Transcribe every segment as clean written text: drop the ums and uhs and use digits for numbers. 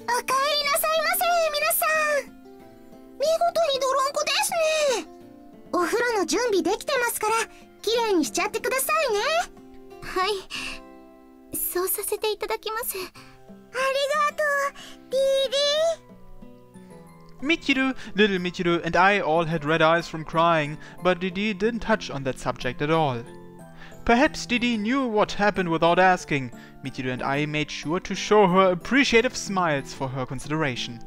おかえりなさいませ、皆さん。見事に泥んこですね。お風呂の準備できてますから、きれいにしちゃってくださいね。はい、そうさせていただきます。ありがとう、ディディ。Michiru, little Michiru, and I all had red eyes from crying, but Didi didn't touch on that subject at all. Perhaps Didi knew what happened without asking. Michiru and I made sure to show her appreciative smiles for her consideration.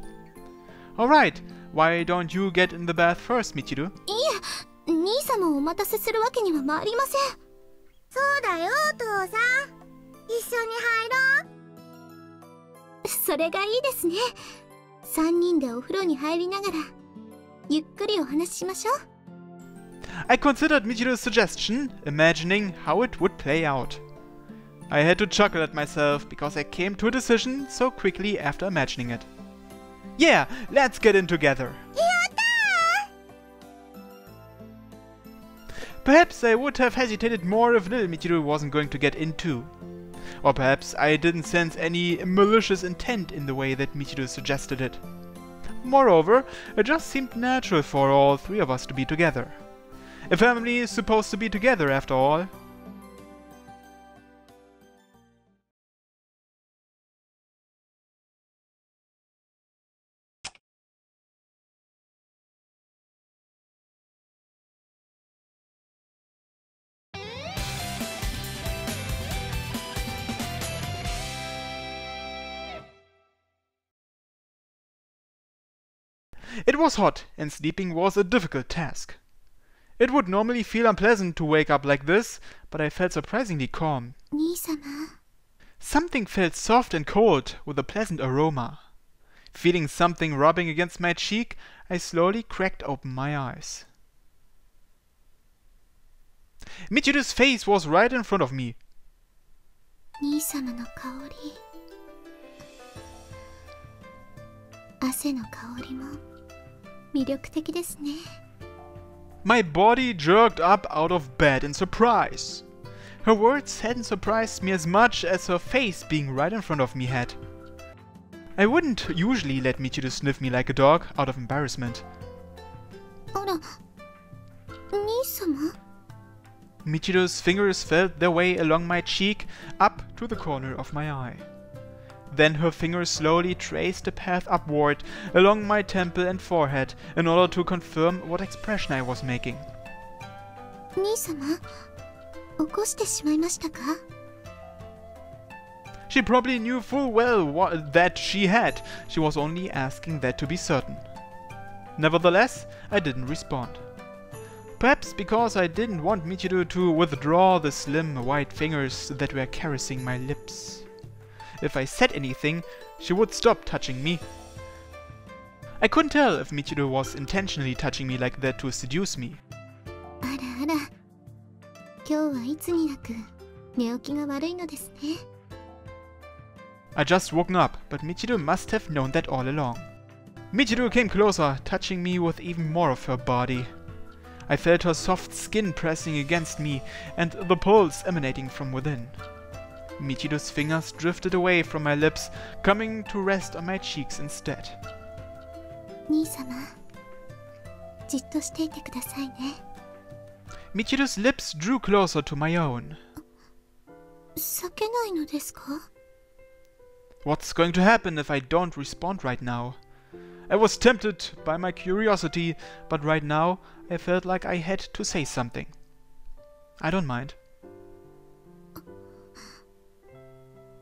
Alright, why don't you get in the bath first, Michiru? いえ、兄様をお待たせするわけには参りません。そうだよ、お父さん。一緒に入ろう。それがいいですね。3人でお風呂に入りながらゆっくりお話ししましょう。I considered Michiru's suggestion, imagining how it would play out. I had to chuckle at myself because I came to a decision so quickly after imagining it. Yeah, let's get in together. Perhaps I would have hesitated more if little Michiru wasn't going to get in too. Or perhaps I didn't sense any malicious intent in the way that Michiru suggested it. Moreover, it just seemed natural for all three of us to be together. A family is supposed to be together after all. It was hot, and sleeping was a difficult task. It would normally feel unpleasant to wake up like this, but I felt surprisingly calm. 兄様。 Something felt soft and cold, with a pleasant aroma. Feeling something rubbing against my cheek, I slowly cracked open my eyes. Michiru's face was right in front of me. 兄様の香り。汗の香りも魅力的ですね。 My body jerked up out of bed in surprise. Her words hadn't surprised me as much as her face being right in front of me had. I wouldn't usually let Michiru sniff me like a dog out of embarrassment. あら、兄様? Michiru's fingers felt their way along my cheek up to the corner of my eye. Then her fingers slowly traced a path upward along my temple and forehead in order to confirm what expression I was making. 兄様、起こしてしまいましたか? She probably knew full well that she had. She was only asking that to be certain. Nevertheless, I didn't respond. Perhaps because I didn't want Michiru to withdraw the slim white fingers that were caressing my lips. If I said anything, she would stop touching me. I couldn't tell if Michiru was intentionally touching me like that to seduce me. あらあら、今日はいつになく寝起きが悪いのですね。 I just woken up, but Michiru must have known that all along. Michiru came closer, touching me with even more of her body. I felt her soft skin pressing against me and the pulse emanating from within. Michiru's fingers drifted away from my lips, coming to rest on my cheeks instead. 兄様、じっとしていてくださいね。 Michiru's lips drew closer to my own. 避けないのですか? What's going to happen if I don't respond right now? I was tempted by my curiosity, but right now I felt like I had to say something. I don't mind.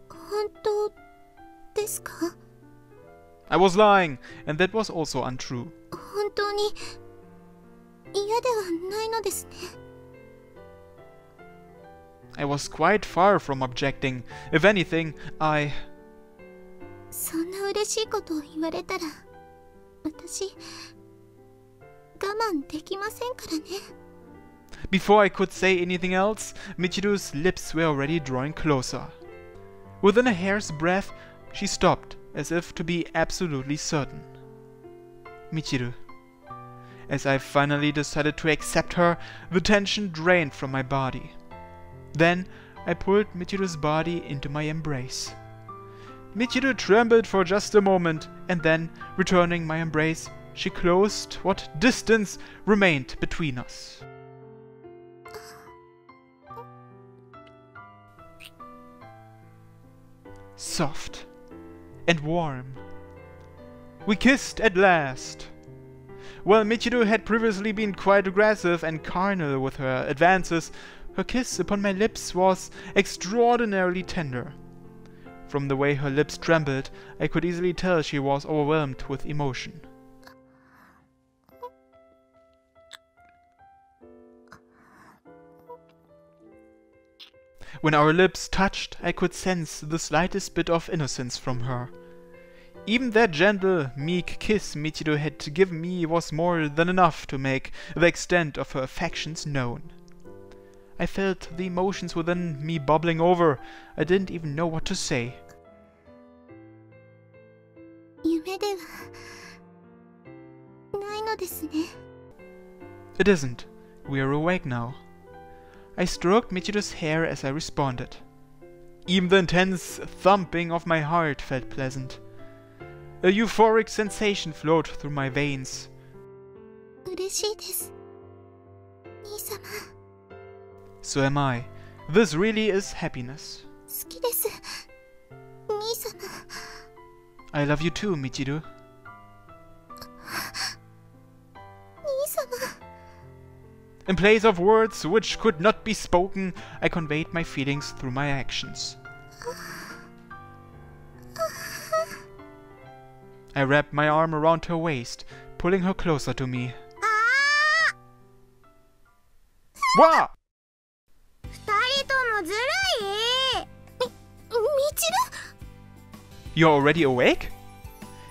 本当ですか? I was lying, and that was also untrue. 本当に嫌ではないのですね。 I was quite far from objecting. If anything, そんな嬉しいことを言われたら、私、我慢できませんからね。 Before I could say anything else, Michiru's lips were already drawing closer. Within a hair's breadth, she stopped, as if to be absolutely certain. Michiru. As I finally decided to accept her, the tension drained from my body. Then I pulled Michiru's body into my embrace. Michiru trembled for just a moment, and then, returning my embrace, she closed what distance remained between us. Soft and warm. We kissed at last. While Michiru had previously been quite aggressive and carnal with her advances, her kiss upon my lips was extraordinarily tender. From the way her lips trembled, I could easily tell she was overwhelmed with emotion. When our lips touched, I could sense the slightest bit of innocence from her. Even that gentle, meek kiss Michiru had given me was more than enough to make the extent of her affections known. I felt the emotions within me bubbling over. I didn't even know what to say. It isn't. We are awake now. I stroked Michiru's hair as I responded. Even the intense thumping of my heart felt pleasant. A euphoric sensation flowed through my veins. So am I. This really is happiness. I love you too, Michiru. In place of words which could not be spoken, I conveyed my feelings through my actions. I wrapped my arm around her waist, pulling her closer to me. What? You're already awake?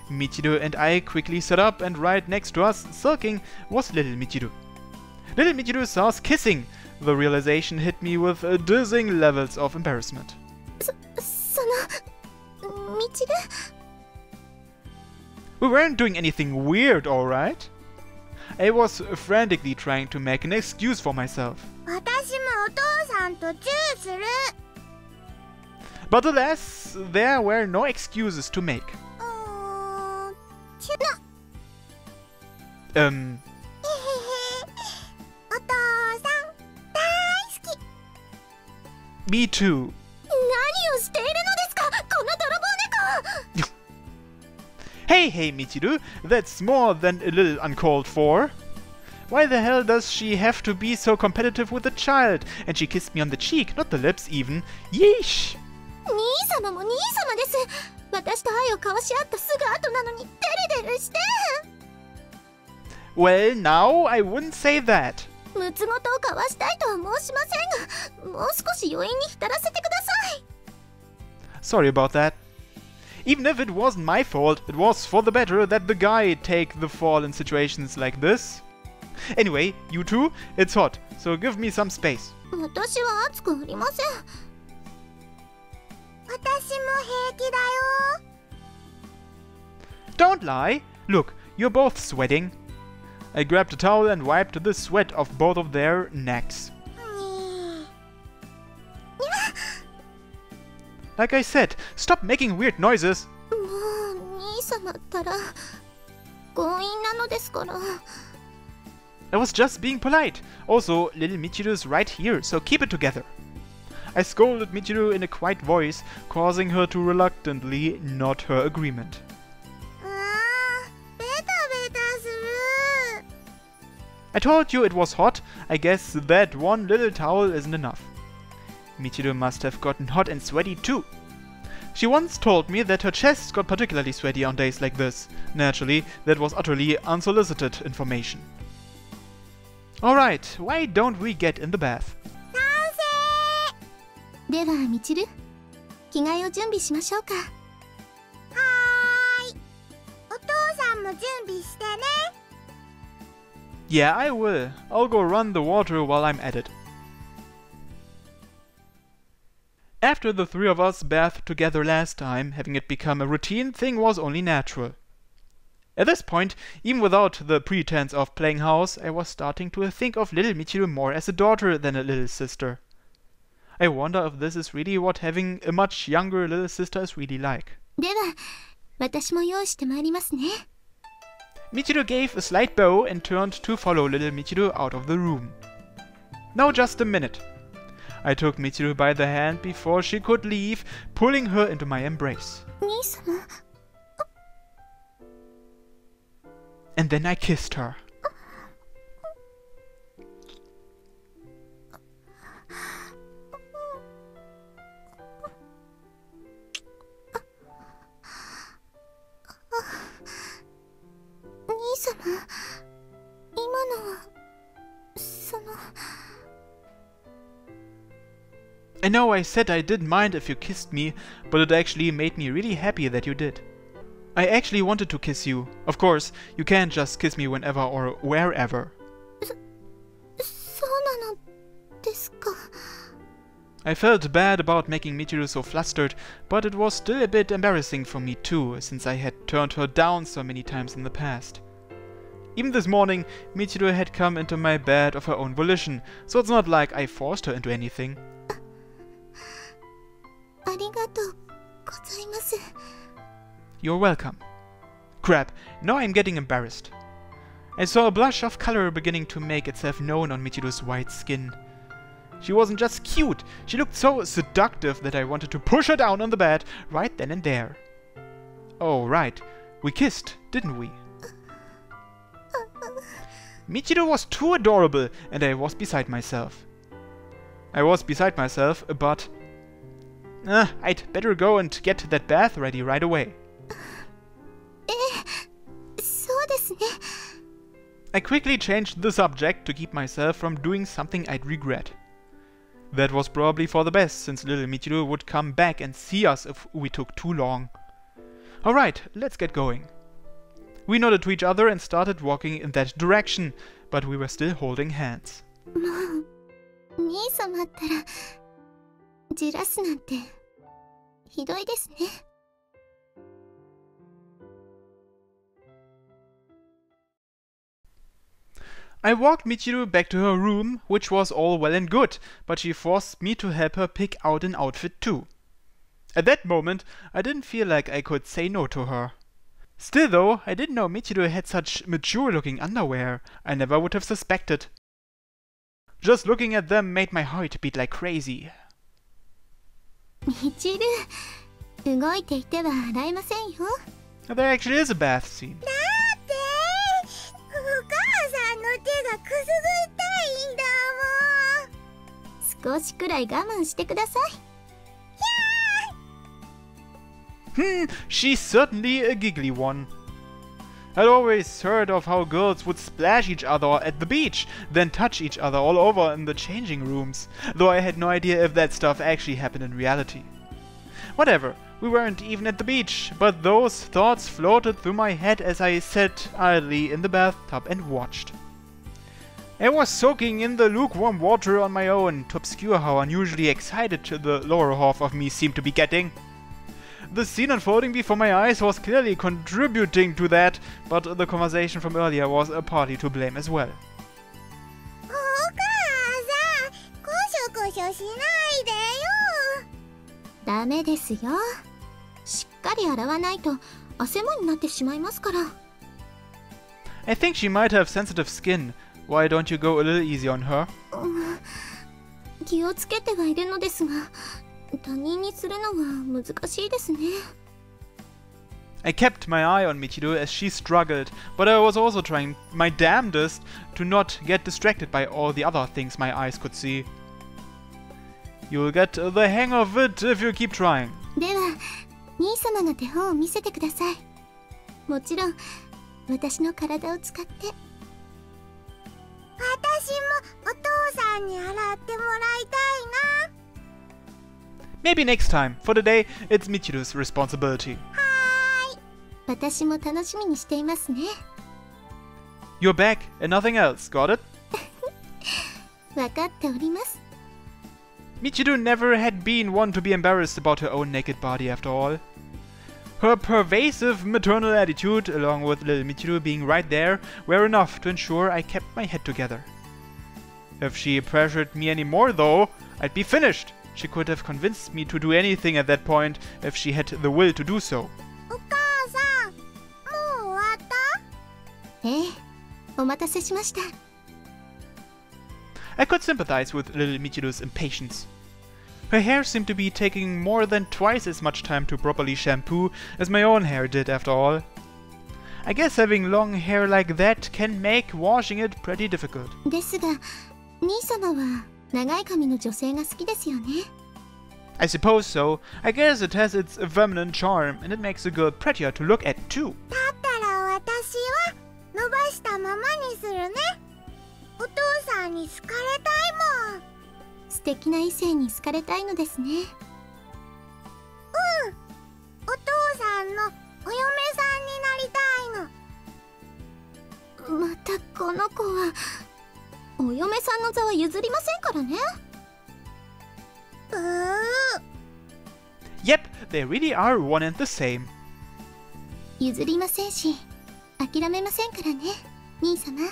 Michiru and I quickly sat up, and right next to us, sulking, was little Michiru. Little Michiru saw us kissing. The realization hit me with dizzying levels of embarrassment. We weren't doing anything weird, alright? I was frantically trying to make an excuse for myself. But alas, there were no excuses to make. Me too. Hey, Michiru, that's more than a little uncalled for. Why the hell does she have to be so competitive with the child? And she kissed me on the cheek, not the lips even. Yeesh! Well, now I wouldn't say that. Sorry about that. Even if it wasn't my fault, it was for the better that the guy take the fall in situations like this. Anyway, you two, it's hot, so give me some space. Don't lie. Look, you're both sweating. I grabbed a towel and wiped the sweat off both of their necks. Like I said, stop making weird noises. I was just being polite. Also, little Michiru's right here, so keep it together. I scolded Michiru in a quiet voice, causing her to reluctantly nod her agreement. I told you it was hot. I guess that one little towel isn't enough. Michiru must have gotten hot and sweaty too. She once told me that her chest got particularly sweaty on days like this. Naturally, that was utterly unsolicited information. Alright, why don't we get in the bath? Yeah, I will. I'll go run the water while I'm at it. After the three of us bathed together last time, having it become a routine thing was only natural. At this point, even without the pretense of playing house, I was starting to think of little Michiru more as a daughter than a little sister. I wonder if this is really what having a much younger little sister is really like. では、私も用意してまいりますね。Michiru gave a slight bow and turned to follow little Michiru out of the room. Now just a minute. I took Michiru by the hand before she could leave, pulling her into my embrace. 兄様。And then I kissed her. I know I said I didn't mind if you kissed me, but it actually made me really happy that you did. I actually wanted to kiss you. Of course, you can't just kiss me whenever or wherever. そうなのですか。I felt bad about making Michiru so flustered, but it was still a bit embarrassing for me too, since I had turned her down so many times in the past. Even this morning, Michiru had come into my bed of her own volition, so it's not like I forced her into anything. ありがとうございます。You're welcome. Crap, now I'm getting embarrassed. I saw a blush of color beginning to make itself known on Michiru's white skin. She wasn't just cute, she looked so seductive that I wanted to push her down on the bed right then and there. Oh right, we kissed, didn't we? Michiru was too adorable and I was beside myself. But I'd better go and get that bath ready right away. そうですね。I quickly changed the subject to keep myself from doing something I'd regret. That was probably for the best, since little Michiru would come back and see us if we took too long. Alright, let's get going. We nodded to each other and started walking in that direction, but we were still holding hands. もう、兄様ったら、じらすなんて、ひどいですね。I walked Michiru back to her room, which was all well and good, but she forced me to help her pick out an outfit too. At that moment, I didn't feel like I could say no to her. Still though, I didn't know Michiru had such mature-looking underwear. I never would have suspected. Just looking at them made my heart beat like crazy. みちる、動いていては洗えませんよ。There actually is a bath scene. だってお母さんの手がくすぐったいんだもん。少しくらい我慢してください。She's certainly a giggly one. I'd always heard of how girls would splash each other at the beach, then touch each other all over in the changing rooms, though I had no idea if that stuff actually happened in reality. Whatever, we weren't even at the beach, but those thoughts floated through my head as I sat idly in the bathtub and watched. I was soaking in the lukewarm water on my own to obscure how unusually excited the lower half of me seemed to be getting. The scene unfolding before my eyes was clearly contributing to that, but the conversation from earlier was partly to blame as well. お母さん、コショコショしないでよ。ダメですよ。しっかり洗わないと汗もになってしまいますから。I think she might have sensitive skin. Why don't you go a little easy on her? 気をつけてはいるのですが。他人にするのは難しいですね。I kept my eye on Michiru as she struggled, but I was also trying my damnedest to not get distracted by all the other things my eyes could see. You'll get the hang of it if you keep trying. では、兄様の手本を見せてください。もちろん、私の体を使って。私もお父さんに洗ってもらいたいな。Maybe next time. For today, it's Michiru's responsibility. はーい。私も楽しみにしていますね。You're back and nothing else, got it? わかっております。Michiru never had been one to be embarrassed about her own naked body after all. Her pervasive maternal attitude, along with little Michiru being right there, were enough to ensure I kept my head together. If she pressured me anymore though, I'd be finished. She could have convinced me to do anything at that point if she had the will to do so. お母さん、もう終わった？ええ、お待たせしました。I could sympathize with little Michiru's impatience. Her hair seemed to be taking more than twice as much time to properly shampoo as my own hair did, after all. I guess having long hair like that can make washing it pretty difficult. ですが、兄様は長い髪の女性が好きですよね。I suppose so. I guess it has its feminine charm, and it makes a girl prettier to look at too. だったら私は伸ばしたままにするね。お父さんに好かれたいもん。素敵な異性に好かれたいのですね。うん。お父さんのお嫁さんになりたいの。またこの子はお嫁さんの座は譲りませんからね。Yep, they really are one and the same. 譲りませんし、諦めませんからね、兄様。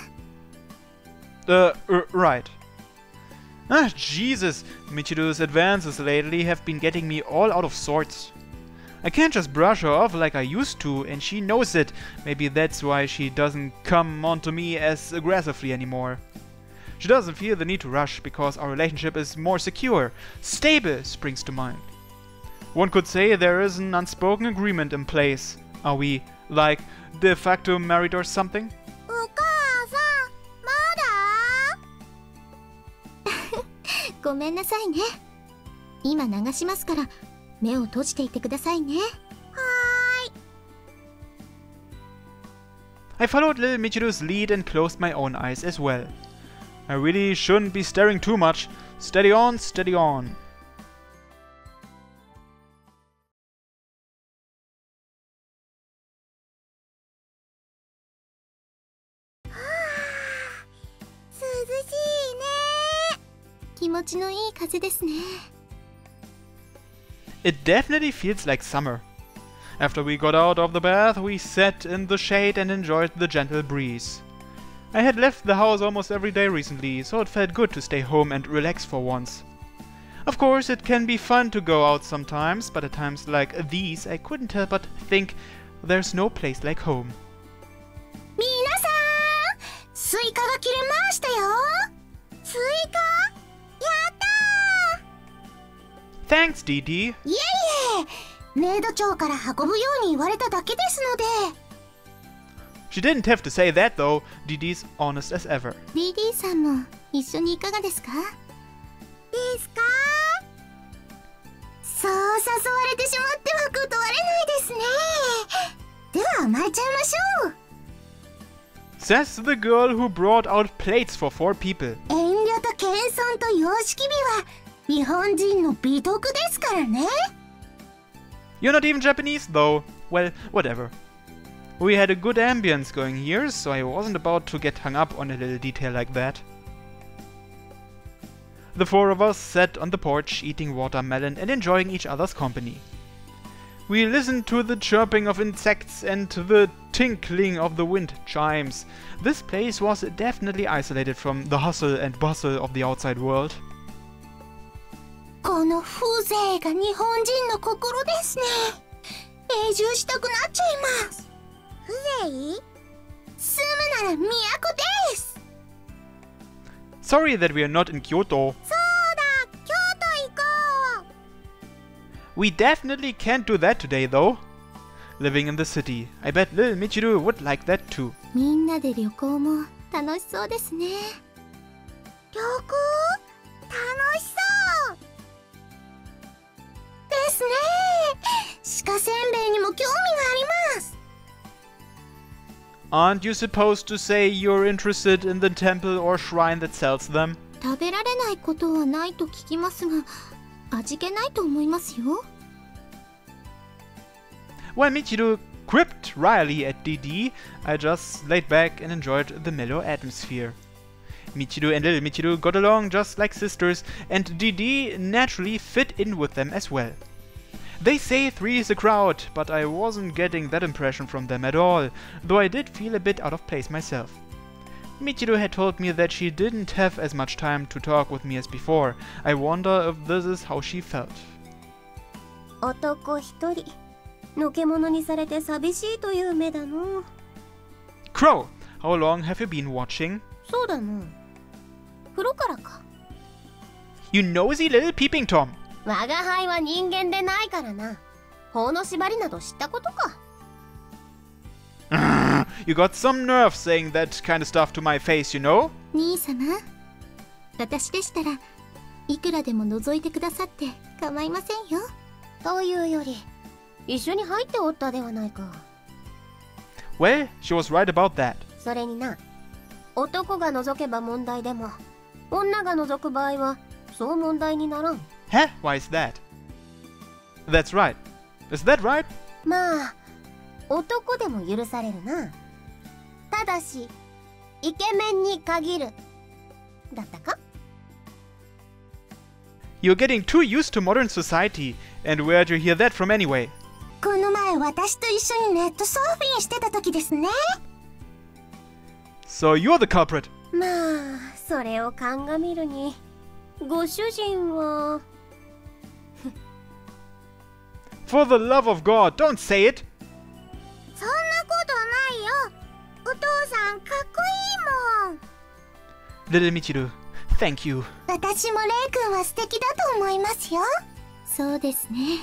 Right. Ah, Jesus, Michiru's advances lately have been getting me all out of sorts. I can't just brush her off like I used to, and she knows it. Maybe that's why she doesn't come onto me as aggressively anymore. She doesn't feel the need to rush because our relationship is more secure. Stable springs to mind. One could say there is an unspoken agreement in place. Are we, like, de facto married or something? お母さん、まだ？ごめんなさいね。今流しますから目を閉じていてくださいね。はーい。I followed little Michiru's lead and closed my own eyes as well. I really shouldn't be staring too much. Steady on, steady on. It definitely feels like summer. After we got out of the bath, we sat in the shade and enjoyed the gentle breeze. I had left the house almost every day recently, so it felt good to stay home and relax for once. Of course, it can be fun to go out sometimes, but at times like these, I couldn't help but think there's no place like home. 皆さん、スイカが切れましたよ。スイカ？やったー！ Thanks, Didi. いえいえ、メイド長から運ぶように言われただけですので。She didn't have to say that though. Didi's honest as ever. Didi さんも一緒にいかがですか？ですか？そう誘われてしまっては断れないですね。では参っちゃいましょう。Says the girl who brought out plates for 4 people. 遠慮と謙遜と様式美は日本人の美徳ですからね。You're not even Japanese though. Well, whatever. We had a good ambience going here, so I wasn't about to get hung up on a little detail like that. The 4 of us sat on the porch eating watermelon and enjoying each other's company. We listened to the chirping of insects and the tinkling of the wind chimes. This place was definitely isolated from the hustle and bustle of the outside world. この風情が日本人の心ですね。永住したくなっちゃいます。風情？住むなら都です。Sorry that we are not in Kyoto. そうだ、京都行こう。We definitely can't do that today though. Living in the city, I bet little Michiru would like that too. みんなで旅行も楽しそうですね。旅行？楽しそうですね。鹿せんべいにも興味があります。Aren't you supposed to say you're interested in the temple or shrine that sells them? 食べられないことはないと聞きますが、味気ないと思いますよ。While Michiru quipped wryly at Didi, I just laid back and enjoyed the mellow atmosphere. Michiru and little Michiru got along just like sisters, and Didi naturally fit in with them as well. They say 3 is a crowd, but I wasn't getting that impression from them at all, though I did feel a bit out of place myself. Michiru had told me that she didn't have as much time to talk with me as before. I wonder if this is how she felt. 男一人、のけ者にされて寂しいという目だの。Crow, how long have you been watching? そうだの。風呂からか。You nosy little peeping Tom. 我が輩は人間でないからな。法の縛りなど知ったことか。You got some nerve saying that kind of stuff to my face, you know? 兄様、私でしたらいくらでも覗いてくださって構いませんよ。というより、一緒に入っておったではないか。Well, she was right about that. それにな、男が覗けば問題でも、女が覗く場合はそう問題にならん。Huh? Why is that? That's right. Is that right? まあ、男でも許されるな。ただし、イケメンに限る。だったか？ You're getting too used to modern society. And where'd you hear that from anyway? この前私と一緒にネットサーフィンしてた時ですね。So you're the culprit. まあ、それを鑑みるに、ご主人は。For the love of God, don't say it! そんなことないよ。お父さんかっこいいもん。Little Michiru, thank you. 私もレイ君は素敵だと思いますよ。そうですね。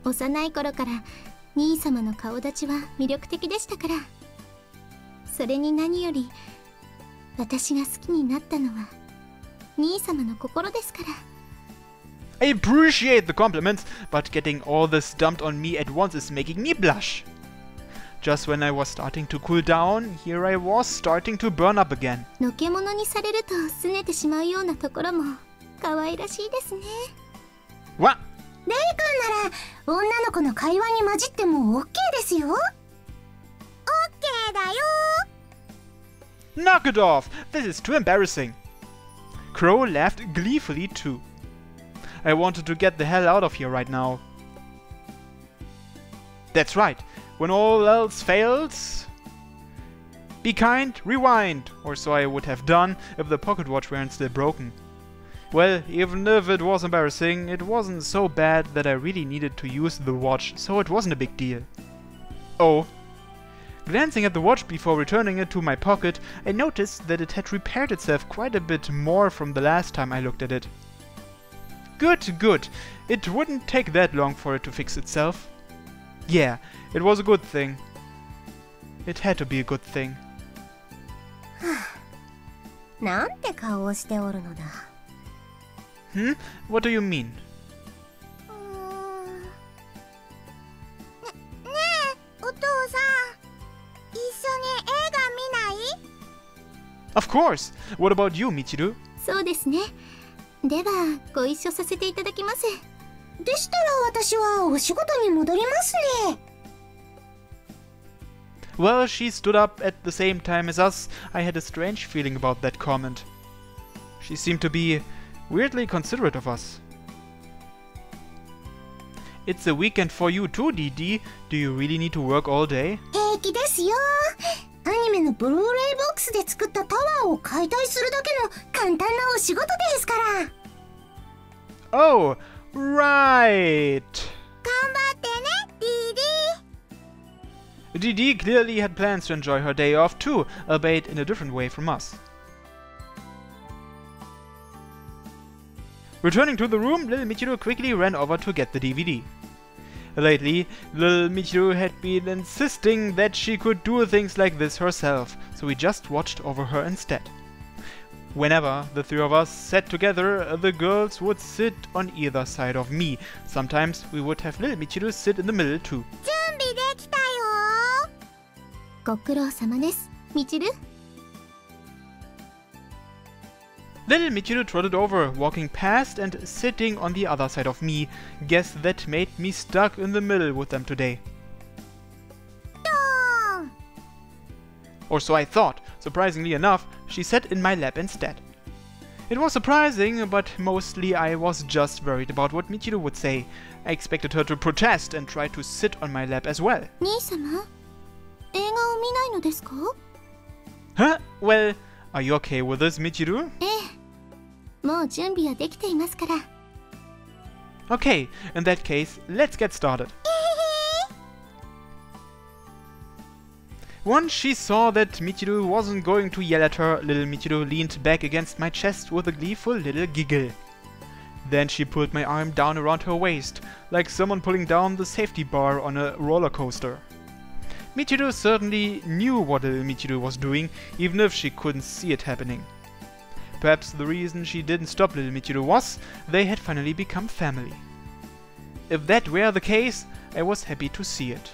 幼い頃から兄様の顔立ちは魅力的でしたから。それに何より私が好きになったのは兄様の心ですから。I appreciate the compliments, but getting all this dumped on me at once is making me blush. Just when I was starting to cool down, here I was starting to burn up again. のけ者にされると拗ねてしまうようなところも可愛らしいですね。What? レイ君なら女の子の会話に混じっても OK ですよ。OK だよ。 Knock it off! This is too embarrassing. Crow laughed gleefully too. I wanted to get the hell out of here right now. That's right. When all else fails, be kind, rewind, or so I would have done if the pocket watch weren't still broken. Well, even if it was embarrassing, it wasn't so bad that I really needed to use the watch, so it wasn't a big deal. Oh. Glancing at the watch before returning it to my pocket, I noticed that it had repaired itself quite a bit more from the last time I looked at it. Good, good. It wouldn't take that long for it to fix itself. Yeah, it was a good thing. It had to be a good thing. なんて顔をしておるのだ。What do you mean? ねえ、お父さん、一緒に映画見ない？ Of course! What about you, Michiru? そうですね。では、ご一緒させていただきます。でしたら私はお仕事に戻りますね。Well, she stood up at the same time as us. I had a strange feeling about that comment. She seemed to be weirdly considerate of us. It's a weekend for you too, DD. Do you really need to work all day? 平気ですよ。アニメのブルーレイボックスで作ったタワーを解体するだけの簡単なお仕事ですから。Oh, right. 頑張ってね、DD clearly had plans to enjoy her day off too, albeit in a different way from us. Returning to the room, little Michiru quickly ran over to get the DVD. Lately, little Michiru had been insisting that she could do things like this herself, so we just watched over her instead. Whenever the three of us sat together, the girls would sit on either side of me. Sometimes we would have little Michiru sit in the middle too. 準備できたよ。ご苦労様です、みちる。Little Michiru trotted over, walking past and sitting on the other side of me. Guess that made me stuck in the middle with them today. Or so I thought. Surprisingly enough, she sat in my lap instead. It was surprising, but mostly I was just worried about what Michiru would say. I expected her to protest and try to sit on my lap as well. 兄様、映画を見ないのですか？ Huh? Well, are you okay with this, Michiru? ええ、もう準備はできていますから。Okay, in that case, let's get started. Once she saw that Michiru wasn't going to yell at her, little Michiru leaned back against my chest with a gleeful little giggle. Then she pulled my arm down around her waist, like someone pulling down the safety bar on a roller coaster. Michiru certainly knew what little Michiru was doing, even if she couldn't see it happening. Perhaps the reason she didn't stop little Michiru was they had finally become family. If that were the case, I was happy to see it.